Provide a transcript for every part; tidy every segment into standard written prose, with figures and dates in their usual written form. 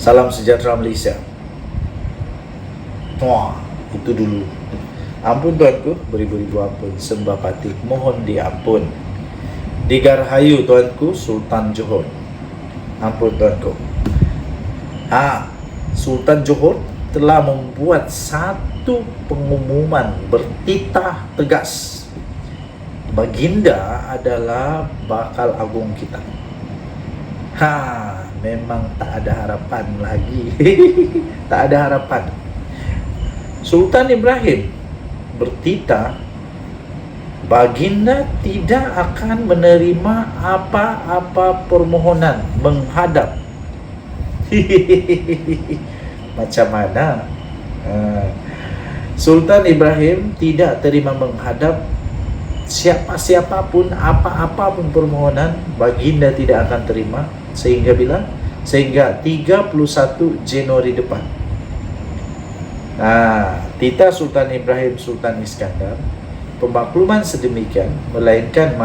Salam sejahtera Malaysia. Wah, itu dulu. Ampun tuanku, beribu-ribu ampun, sembah patik, mohon diampun. Digarhayu tuanku, Sultan Johor. Ampun tuanku. Sultan Johor telah membuat satu pengumuman bertitah tegas. Baginda adalah bakal agung kita. Memang tak ada harapan lagi. Tak ada harapan. Sultan Ibrahim bertitah, baginda tidak akan menerima apa-apa permohonan menghadap. Macam mana? Sultan Ibrahim tidak terima menghadap siapa-siapapun, apa-apa pun permohonan, baginda tidak akan terima sehingga bila? Sehingga 31 Januari depan. Titah Sultan Ibrahim Sultan Iskandar, pemakluman sedemikian melainkan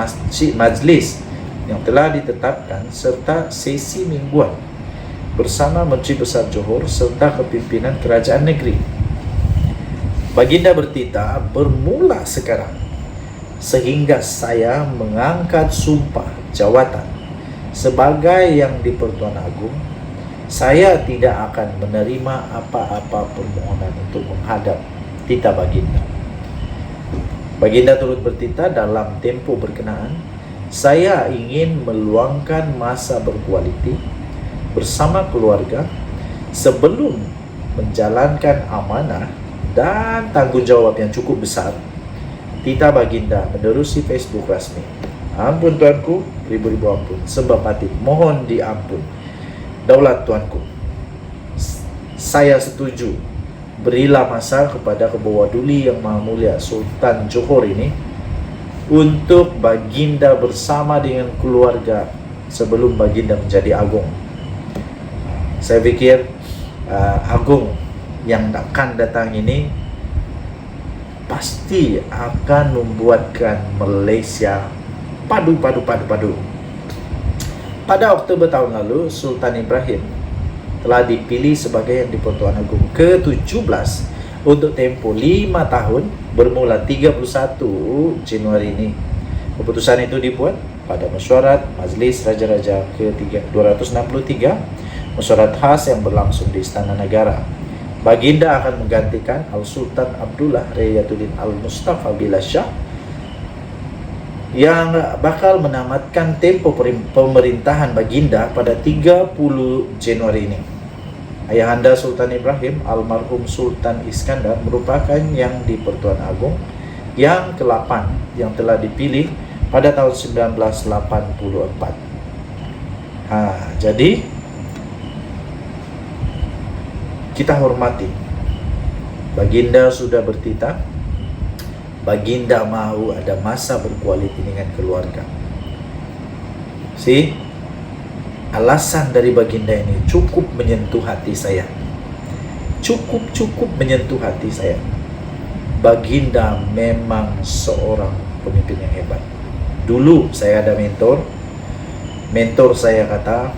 majlis yang telah ditetapkan serta sesi mingguan bersama Menteri Besar Johor serta kepimpinan kerajaan negeri. Baginda bertitah, bermula sekarang sehingga saya mengangkat sumpah jawatan sebagai Yang di-Pertuan Agong, saya tidak akan menerima apa-apa permohonan untuk menghadap titah baginda. Baginda turut bertitah dalam tempoh berkenaan, saya ingin meluangkan masa berkualiti bersama keluarga sebelum menjalankan amanah dan tanggungjawab yang cukup besar. Titah baginda menerusi Facebook rasmi. Ampun tuanku, ribu-ribu ampun, sembah patik, mohon diampun. Daulat tuanku, saya setuju. Berilah masa kepada Kebawah Duli Yang Maha Mulia Sultan Johor ini untuk baginda bersama dengan keluarga sebelum baginda menjadi agung. Saya pikir agung yang akan datang ini pasti akan membuatkan Malaysia padu. Pada Oktober tahun lalu, Sultan Ibrahim telah dipilih sebagai Yang di-Pertuan Agong ke-17 untuk tempoh 5 tahun bermula 31 Januari ini. Keputusan itu dibuat pada mesyuarat Majlis Raja-Raja ke-263, mesyuarat khas yang berlangsung di Istana Negara. Baginda akan menggantikan Al-Sultan Abdullah Rayatuddin Al-Mustafa Billah Shah yang bakal menamatkan tempoh pemerintahan baginda pada 30 Januari ini. Ayahanda Sultan Ibrahim, almarhum Sultan Iskandar, merupakan Yang di-Pertuan Agong yang ke-8 yang telah dipilih pada tahun 1984. Jadi kita hormati. Baginda sudah bertitah. Baginda mahu ada masa berkualiti dengan keluarga. Alasan dari baginda ini cukup menyentuh hati saya. Cukup menyentuh hati saya. Baginda memang seorang pemimpin yang hebat. Dulu saya ada mentor saya kata,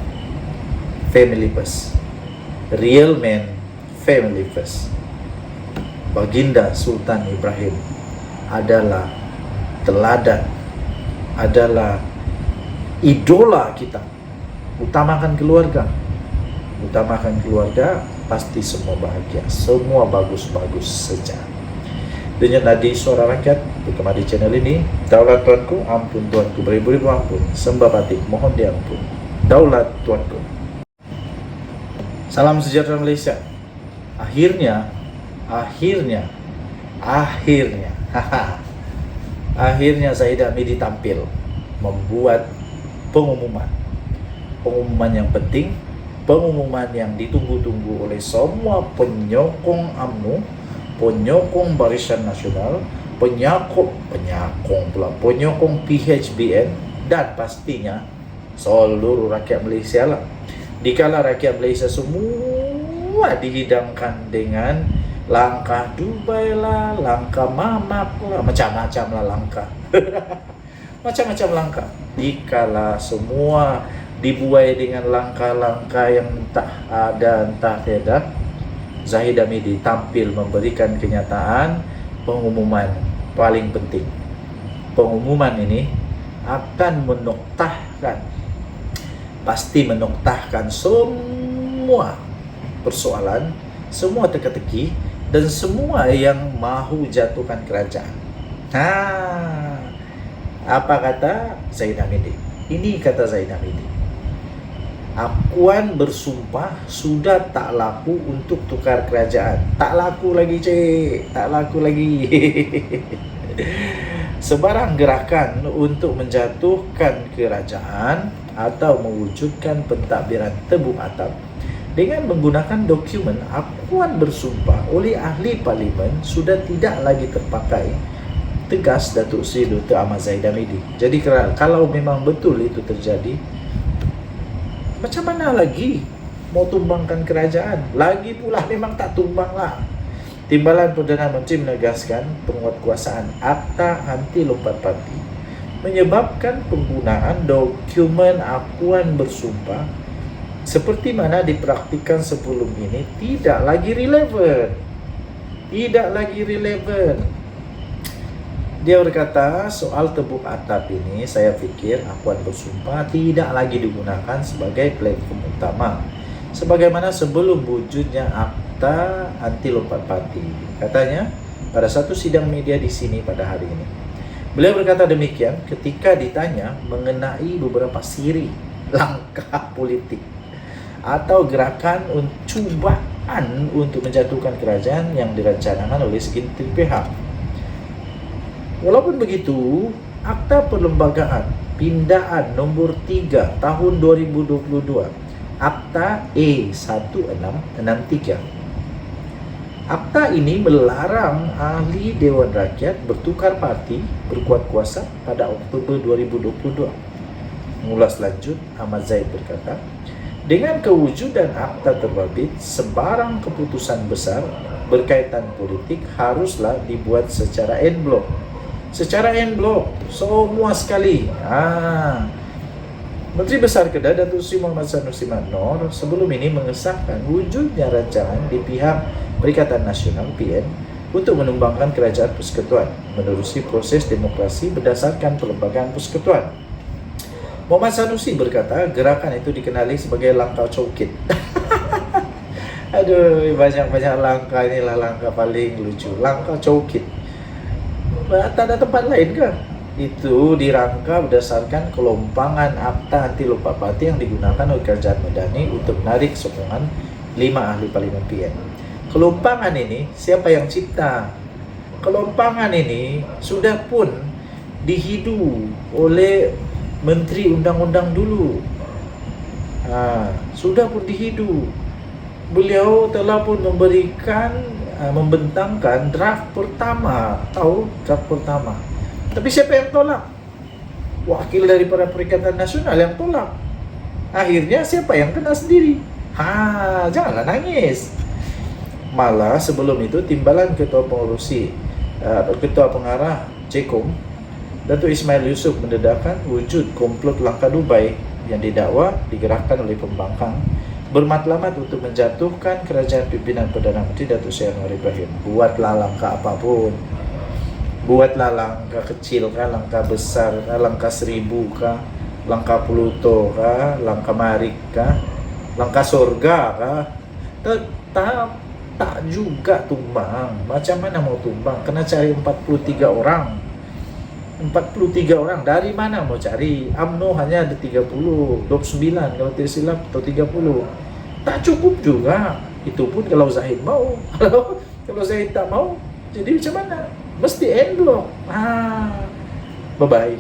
family first. Real man, family first. Baginda Sultan Ibrahim adalah teladan, adalah idola kita. Utamakan keluarga, pasti semua bahagia, semua bagus-bagus saja. Denyut nadi suara rakyat berkembang di channel ini. Daulat tuanku, ampun tuanku, beribu-ribu ampun, sembah patik, mohon diampun. Daulat tuanku. Salam sejahtera Malaysia. Akhirnya Zaid Hamidi tampil membuat pengumuman yang penting, pengumuman yang ditunggu-tunggu oleh semua penyokong UMNO, penyokong Barisan Nasional, penyokong PHBN, dan pastinya seluruh rakyat Malaysia lah. Dikala rakyat Malaysia semua semua dihidangkan dengan langkah Dubai lah, langkah Mamak lah, macam-macam lah langkah. Macam-macam langkah. Dikala semua dibuai dengan langkah-langkah yang entah ada entah tidak, Zahid Hamidi tampil memberikan kenyataan pengumuman paling penting. Pengumuman ini akan menoktahkan, pasti menoktahkan semua persoalan, semua teka-teki, dan semua yang mahu jatuhkan kerajaan. Apa kata Zahid Hamidi? Ini kata Zahid Hamidi. Akuan bersumpah sudah tak laku untuk tukar kerajaan. Tak laku lagi, cik. Tak laku lagi. Sebarang gerakan untuk menjatuhkan kerajaan atau mewujudkan pentadbiran tebung atap dengan menggunakan dokumen akuan bersumpah oleh ahli parlimen sudah tidak lagi terpakai, tegas Datuk Seri Dr. Ahmad Zahid Hamidi. Jadi kalau memang betul itu terjadi, macam mana lagi mau tumbangkan kerajaan? Lagi pula memang tak tumbang lah. Timbalan Perdana Menteri menegaskan penguatkuasaan Akta Anti Lompat Parti menyebabkan penggunaan dokumen akuan bersumpah seperti mana dipraktikkan sebelum ini tidak lagi relevan. Tidak lagi relevan. Dia berkata soal tebuk atap ini, saya fikir akuan bersumpah tidak lagi digunakan sebagai platform utama sebagaimana sebelum wujudnya Akta Anti Lompat Parti. Katanya pada satu sidang media di sini pada hari ini. Beliau berkata demikian ketika ditanya mengenai beberapa siri langkah politik atau gerakan cobaan untuk menjatuhkan kerajaan yang direncanakan oleh segelintir pihak. Walaupun begitu, Akta Perlembagaan Pindaan Nombor 3 Tahun 2022, Akta E1663. Akta ini melarang ahli Dewan Rakyat bertukar parti berkuat kuasa pada Oktober 2022. Mengulas lanjut, Ahmad Zahid berkata, dengan kewujudan akta terbabit, sebarang keputusan besar berkaitan politik haruslah dibuat secara en bloc. Secara en bloc, semua sekali. Menteri Besar Kedah Datuk Seri Muhammad Sanusi Madnor sebelum ini mengesahkan wujudnya rancangan di pihak Perikatan Nasional PN untuk menumbangkan kerajaan persekutuan menerusi proses demokrasi berdasarkan perlembagaan persekutuan. Muhammad Sanusi berkata gerakan itu dikenali sebagai langkah cokit. Aduh, banyak-banyak langkah, inilah langkah paling lucu. Langkah cokit. Tak ada tempat lain kah? Itu dirangka berdasarkan kelompangan Akta Anti Lompat Parti yang digunakan oleh Kerajaan Medani untuk menarik sokongan 5 ahli parlimen PN. Kelompangan ini siapa yang cipta? Kelompangan ini sudah pun dihidu oleh Menteri Undang-Undang dulu. Sudah pun dihidu. Beliau telah pun membentangkan draft pertama. Tahu draft pertama. Tapi siapa yang tolak? Wakil daripada Perikatan Nasional yang tolak. Akhirnya siapa yang kena sendiri? Janganlah nangis. Malah sebelum itu timbalan Ketua Pengarah Cekom Datuk Ismail Yusof mendedahkan wujud komplot langkah Dubai yang didakwa digerakkan oleh pembangkang bermatlamat untuk menjatuhkan kerajaan pimpinan Perdana Menteri Datuk Seri Anwar Ibrahim. Buatlah langkah apapun, buatlah langkah kecil kah, langkah besar kah, langkah 1000 kah, langkah Pluto kah, langkah Marik kah, langkah surga kah, tetap tak juga tumbang. Macam mana mau tumbang? Kena cari 43 orang. 43 orang dari mana mau cari? UMNO hanya ada 29 kalau tidak silap, atau 30. Tak cukup juga. Itu pun kalau Zahid mau. Kalau Zahid tak mau, jadi macam mana? Mesti en bloc. Bye bye.